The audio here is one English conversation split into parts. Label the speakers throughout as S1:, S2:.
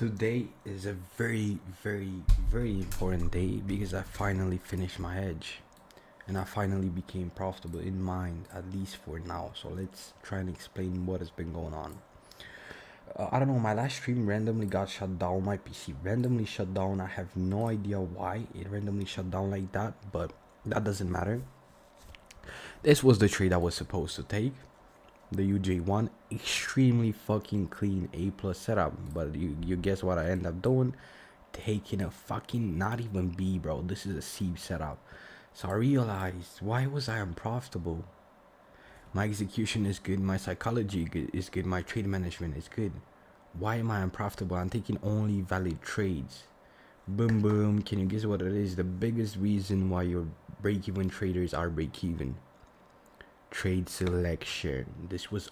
S1: Today is a very important day because I finally finished my edge and I finally became profitable in mind, at least for now. So let's try and explain what has been going on. I don't know, my last stream randomly got shut down. My PC randomly shut down. I have no idea why it randomly shut down like that, but that doesn't matter. This was the trade I was supposed to take. The UJ1, extremely fucking clean A plus setup, but you guess what I end up doing? Taking a fucking, not even B, bro, this is a C setup. So I realized, why was I unprofitable? My execution is good, my psychology is good, my trade management is good. Why am I unprofitable? I'm taking only valid trades. Boom boom. Can you guess what it is? The biggest reason why your break-even traders are break-even: trade selection. This was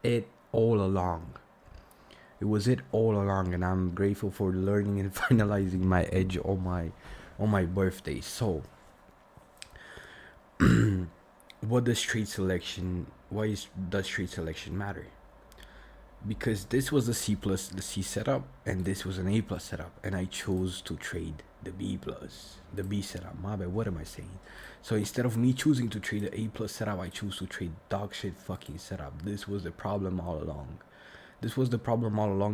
S1: it all along. It was it all along, and I'm grateful for learning and finalizing my edge on my birthday. So what does trade selection does trade selection matter? Because this was the C setup and this was an A plus setup, and I chose to trade the B setup. My bad, what am I saying? So instead of me choosing to trade the A plus setup, I choose to trade dog shit fucking setup. This was the problem all along.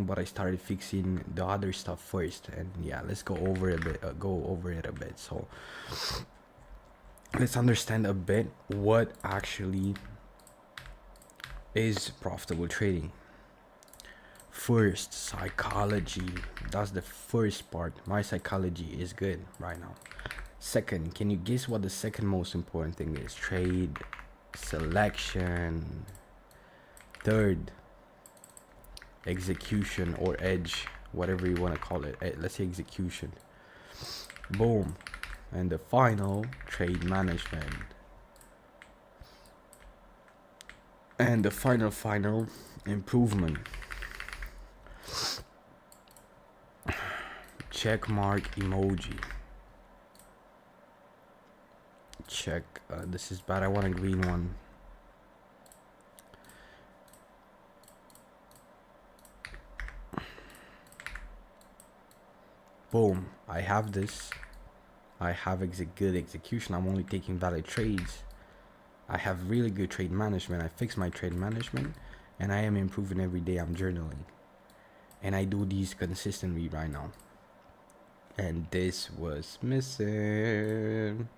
S1: But I started fixing the other stuff first, and yeah, let's go over it a bit. So let's understand a bit what actually is profitable trading. First, psychology. That's the first part. My psychology is good right now. Second, can you guess what the second most important thing is? Trade selection. Third, execution or edge, whatever you want to call it. Let's say execution. Boom. And the final, trade management. And the final improvement. Check mark emoji. Check. This is bad. I want a green one. Boom. I have this. I have good execution. I'm only taking valid trades. I have really good trade management. I fix my trade management, and I am improving every day. I'm journaling, and I do these consistently right now. And this was missing.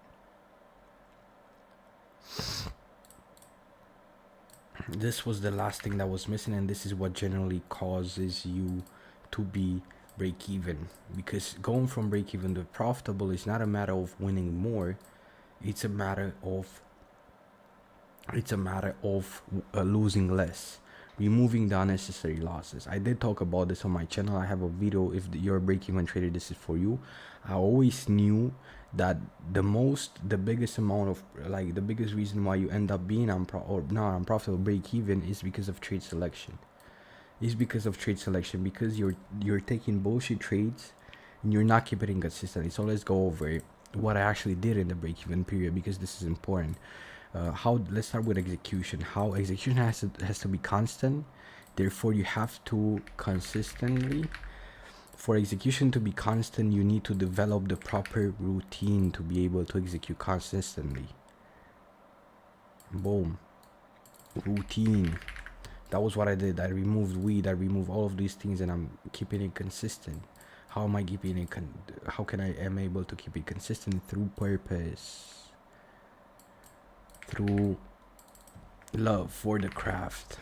S1: This was the last thing that was missing, and this is what generally causes you to be break even. Because going from break even to profitable is not a matter of winning more, it's a matter of losing less, removing the unnecessary losses. I did talk about this on my channel. I have a video. If you're a break-even trader, this is for you. I always knew that the biggest reason why you end up being unprofitable break-even is because of trade selection. Because you're taking bullshit trades and you're not keeping it consistently. So let's go over what I actually did in the break-even period, because this is important. Let's start with execution. How execution has to be constant. Therefore, you have to consistently. For execution to be constant, you need to develop the proper routine to be able to execute consistently. Boom. Routine. That was what I did. I removed weed. I removed all of these things, and I'm keeping it consistent. How am I keeping it? How can I am able to keep it consistent? Through purpose. Through love for the craft.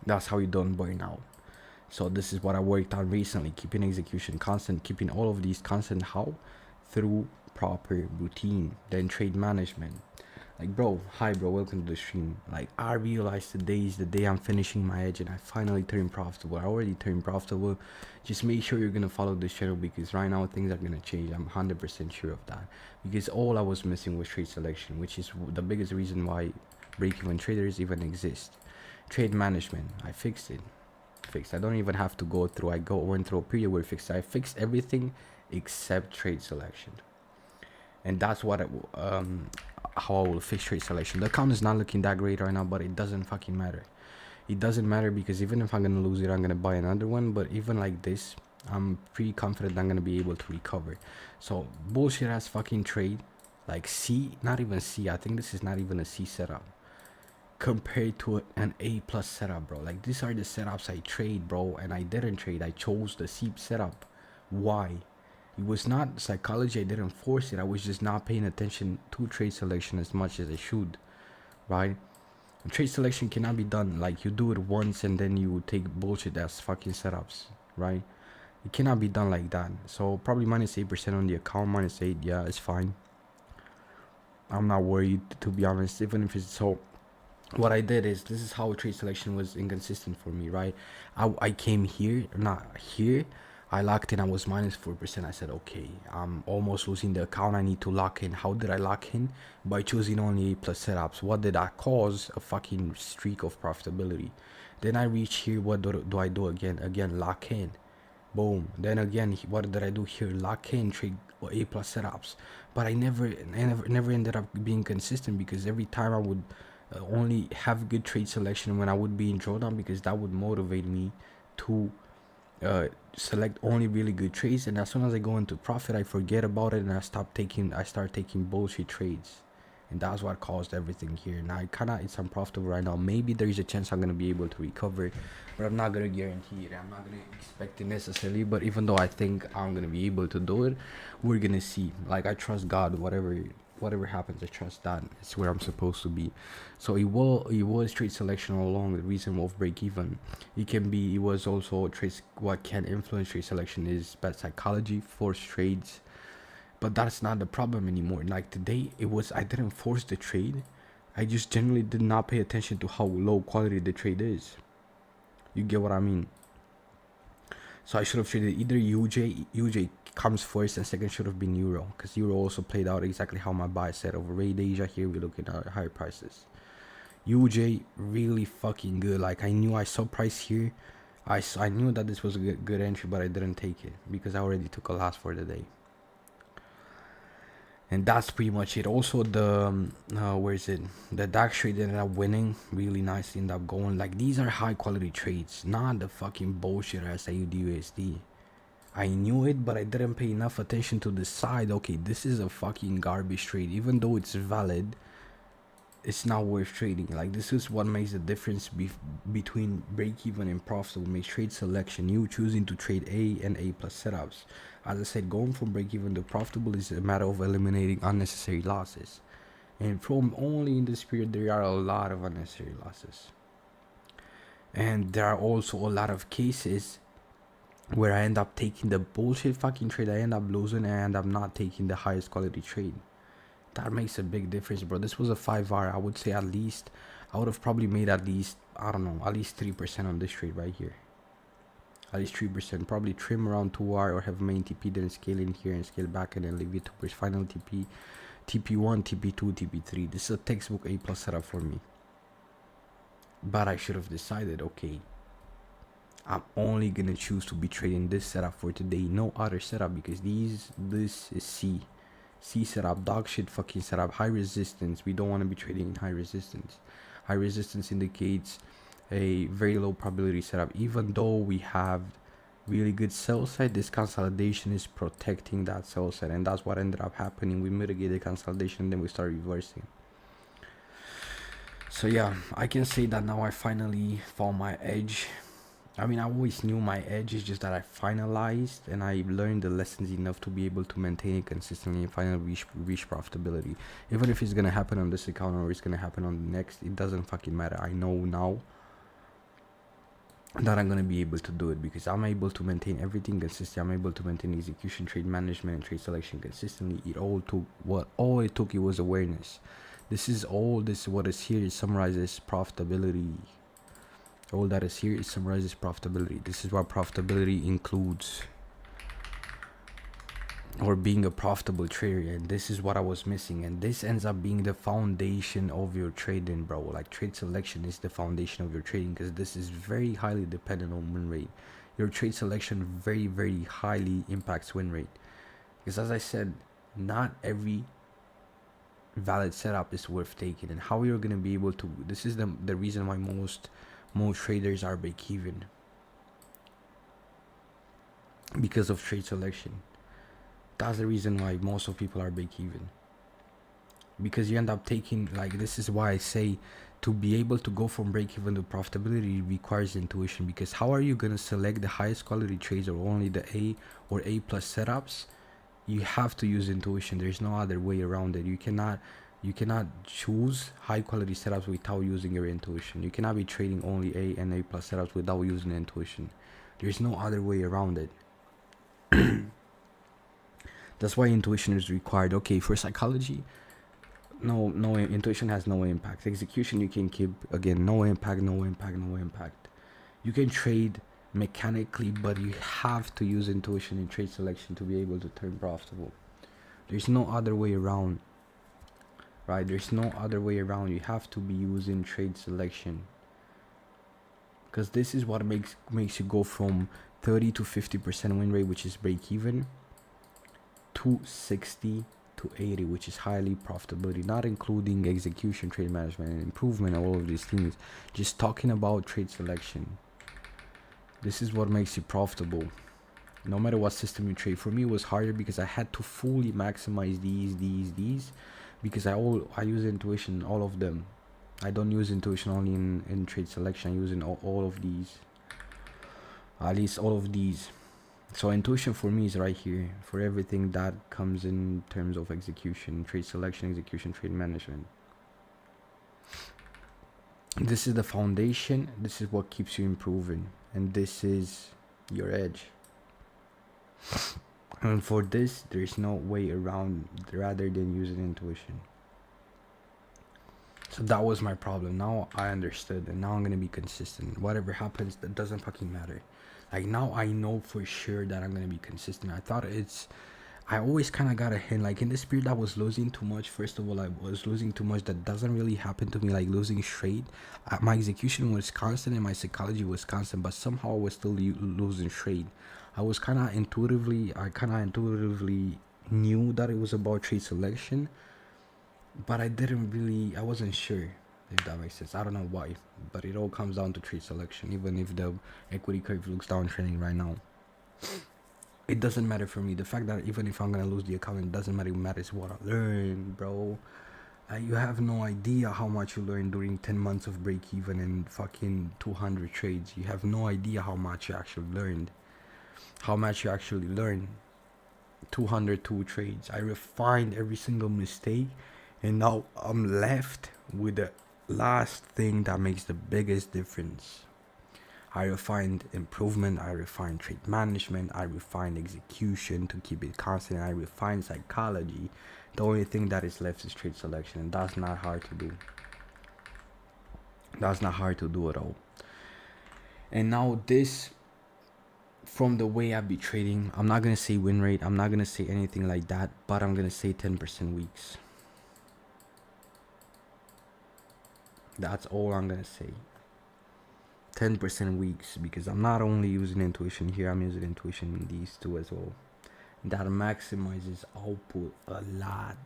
S1: That's how you don't burn out. So this is what I worked on recently: keeping execution constant, keeping all of these constant. How? Through proper routine. Then trade management. Like, bro, hi bro, welcome to the stream. Like, I realized today is the day I'm finishing my edge and I finally turned profitable. I already turned profitable. Just make sure you're gonna follow this channel, because right now things are gonna change. I'm 100% sure of that, because all I was missing was trade selection, which is the biggest reason why break-even traders even exist. Trade management, I fixed it. I don't even have to go through. went through a period where I fixed everything except trade selection. And that's what how I will fix trade selection. The account is not looking that great right now, but it doesn't fucking matter. it doesn't matter, because even if I'm gonna lose it, I'm gonna buy another one. But even like this, I'm pretty confident I'm gonna be able to recover. So bullshit ass fucking trade, like C, not even C. I think this is not even a C setup compared to an A plus setup, bro. Like these are the setups I trade, bro, and I didn't trade. I chose the C setup. Why? It was not psychology. I didn't force it. I was just not paying attention to trade selection as much as I should, right? And trade selection cannot be done like you do it once and then you take bullshit ass fucking setups, right? It cannot be done like that. So probably minus 8% on the account. Minus 8, yeah, it's fine. I'm not worried, to be honest, even if it's so. What I did is, this is how trade selection was inconsistent for me, right? I came here, not here. I locked in. I was minus 4%. I said, okay, I'm almost losing the account. I need to lock in. How did I lock in? By choosing only A plus setups. What did that cause? A fucking streak of profitability. Then I reach here. What do I do again? Again, lock in. Boom. Then again, what did I do here? Lock in, trade A plus setups. But I never ended up being consistent, because every time I would only have good trade selection when I would be in drawdown, because that would motivate me to select only really good trades. And as soon as I go into profit, I forget about it and I start taking bullshit trades. And that's what caused everything here. Now it's unprofitable right now. Maybe there is a chance I'm gonna be able to recover, but I'm not gonna guarantee it. I'm not gonna expect it necessarily. But even though I think I'm gonna be able to do it, we're gonna see. Like, I trust God. Whatever happens, I trust that it's where I'm supposed to be. So it was trade selection all along. The reason of break even, it was also trades. What can influence trade selection is bad psychology, forced trades. But that's not the problem anymore. Like today, I didn't force the trade. I just generally did not pay attention to how low quality the trade is. You get what I mean? So I should have traded either UJ comes first, and second should have been Euro, because Euro also played out exactly how my buy said. Over Raid Asia, here we're looking at higher prices. UJ really fucking good. Like, I knew I saw price here. I knew that this was a good entry, but I didn't take it because I already took a loss for the day. And that's pretty much it. Also, where is it? The DAX trade ended up winning really nicely, ended up going. Like, these are high quality trades, not the fucking bullshit as AUD. I knew it, but I didn't pay enough attention to decide, okay, this is a fucking garbage trade. Even though it's valid, it's not worth trading. Like, this is what makes the difference between break-even and profitable. Makes trade selection, you choosing to trade A and A plus setups. As I said, going from break-even to profitable is a matter of eliminating unnecessary losses. And from only in this period, there are a lot of unnecessary losses. And there are also a lot of cases where I end up taking the bullshit fucking trade, I end up losing, and I end up not taking the highest quality trade. That makes a big difference, bro. This was a 5R. I would say at least, I would have probably made at least, I don't know, at least 3% on this trade right here. At least 3%. Probably trim around 2R or have main TP, then scale in here and scale back and then leave it to final TP, TP1, TP2, TP3. This is a textbook A plus setup for me. But I should have decided, okay, I'm only gonna choose to be trading this setup for today, no other setup, because this is C setup, dog shit fucking setup, high resistance. We don't want to be trading in high resistance. High resistance indicates a very low probability setup. Even though we have really good sell side, this consolidation is protecting that sell side, and that's what ended up happening. We mitigated consolidation, then we start reversing. So yeah, I can say that now I finally found my edge. I mean, I always knew my edge, is just that I finalized and I learned the lessons enough to be able to maintain it consistently and finally reach profitability. Even if it's gonna happen on this account or it's gonna happen on the next, it doesn't fucking matter. I know now that I'm gonna be able to do it because I'm able to maintain everything consistently. I'm able to maintain execution, trade management, and trade selection consistently. All it took was awareness. What is here, it summarizes profitability. All that is here, it summarizes profitability. This is what profitability includes, or being a profitable trader. And this is what I was missing, and this ends up being the foundation of your trading, bro. Like, trade selection is the foundation of your trading, because this is very highly dependent on win rate. Your trade selection very, very highly impacts win rate, because as I said, not every valid setup is worth taking. And how you're going to be able to, this is the reason why most most traders are break even because of trade selection. That's the reason why most of people are break even, because you end up taking, like, this is why I say to be able to go from break even to profitability requires intuition. Because how are you going to select the highest quality trades or only the A or A plus setups? You have to use intuition. There's no other way around it. You cannot choose high quality setups without using your intuition. You cannot be trading only A and A plus setups without using intuition. There's no other way around it. That's why intuition is required. Okay, for psychology, no, intuition has no impact. Execution you can keep, again, no impact, no impact, no impact. You can trade mechanically, but you have to use intuition in trade selection to be able to turn profitable. There's no other way around, right? There's no other way around. You have to be using trade selection, because this is what makes you go from 30 to 50% win rate, which is break even, to 60 to 80, which is highly profitability, not including execution, trade management, and improvement, all of these things. Just talking about trade selection. This is what makes you profitable, no matter what system you trade. For me, it was harder because I had to fully maximize these, because I use intuition, all of them. I don't use intuition only in trade selection. I use in all of these, at least all of these. So intuition for me is right here for everything that comes in terms of execution, trade selection, execution, trade management. This is the foundation. This is what keeps you improving, and this is your edge. And for this, there's no way around rather than using intuition. So that was my problem. Now I understood, and now I'm gonna be consistent. Whatever happens, that doesn't fucking matter. Like, now I know for sure that I'm gonna be consistent. I always kind of got a hint, like, in this period I was losing too much. First of all, I was losing too much. That doesn't really happen to me, like losing straight. My execution was constant and my psychology was constant, but somehow I was still losing straight. I kind of intuitively knew that it was about trade selection, but I wasn't sure, if that makes sense. I don't know why, but it all comes down to trade selection. Even if the equity curve looks downtrending right now, it doesn't matter for me. The fact that even if I'm gonna lose the account, it doesn't matter. It matters what I learn, bro. You have no idea how much you learned during 10 months of break even and fucking 200 trades. You have no idea how much you actually learned. How much you actually learned. 202 trades. I refined every single mistake, and now I'm left with the last thing that makes the biggest difference. I refined improvement, I refined trade management, I refined execution to keep it constant, I refined psychology. The only thing that is left is trade selection, and that's not hard to do. That's not hard to do at all. And now this, from the way I be trading, I'm not gonna say win rate, I'm not gonna say anything like that, but I'm gonna say 10% weeks. That's all I'm gonna say. 10% weeks, because I'm not only using intuition here, I'm using intuition in these two as well. That maximizes output a lot.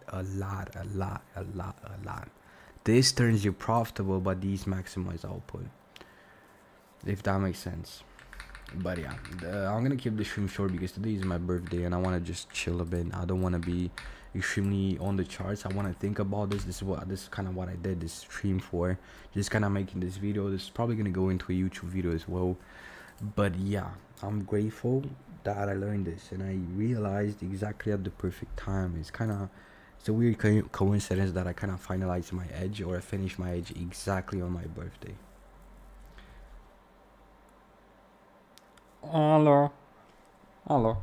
S1: This turns you profitable, but these maximize output, if that makes sense. But yeah, I'm gonna keep the stream short because today is my birthday and I want to just chill a bit. I don't want to be extremely on the charts. I want to think about this. This is kind of what I did this stream for, just kind of making this video. This is probably gonna go into a YouTube video as well. But yeah, I'm grateful that I learned this and I realized exactly at the perfect time. It's a weird coincidence that I kind of finalized my edge, or I finished my edge exactly on my birthday. Hello. Hello.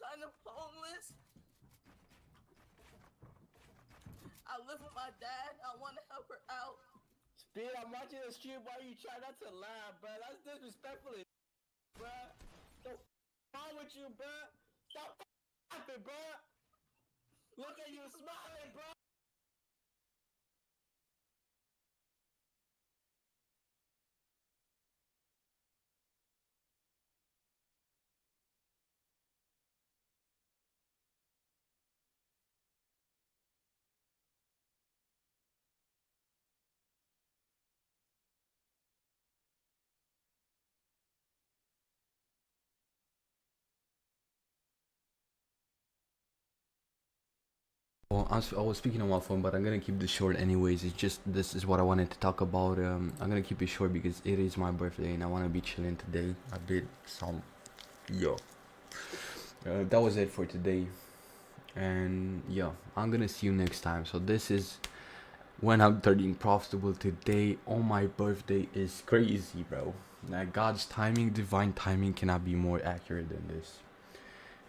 S2: kind of homeless. I live with my dad. I want to help her out.
S3: Speed, I'm watching the stream while you try not to laugh, bro. That's disrespectful, bro. The wrong with you, bro? Stop laughing, bro. Look at you smiling, bro.
S1: Well, I was speaking on my phone, but I'm gonna keep this short anyways. It's just this is what I wanted to talk about. I'm gonna keep it short because it is my birthday and I wanna be chilling today. I did some, yo. That was it for today, and yeah, I'm gonna see you next time. So this is when I'm turning profitable today on my birthday is crazy, bro. Like God's timing, divine timing cannot be more accurate than this.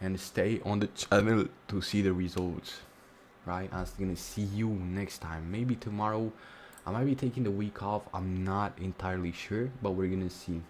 S1: And stay on the channel to see the results. Right? I'm gonna see you next time. Maybe tomorrow. I might be taking the week off. I'm not entirely sure, but we're gonna see.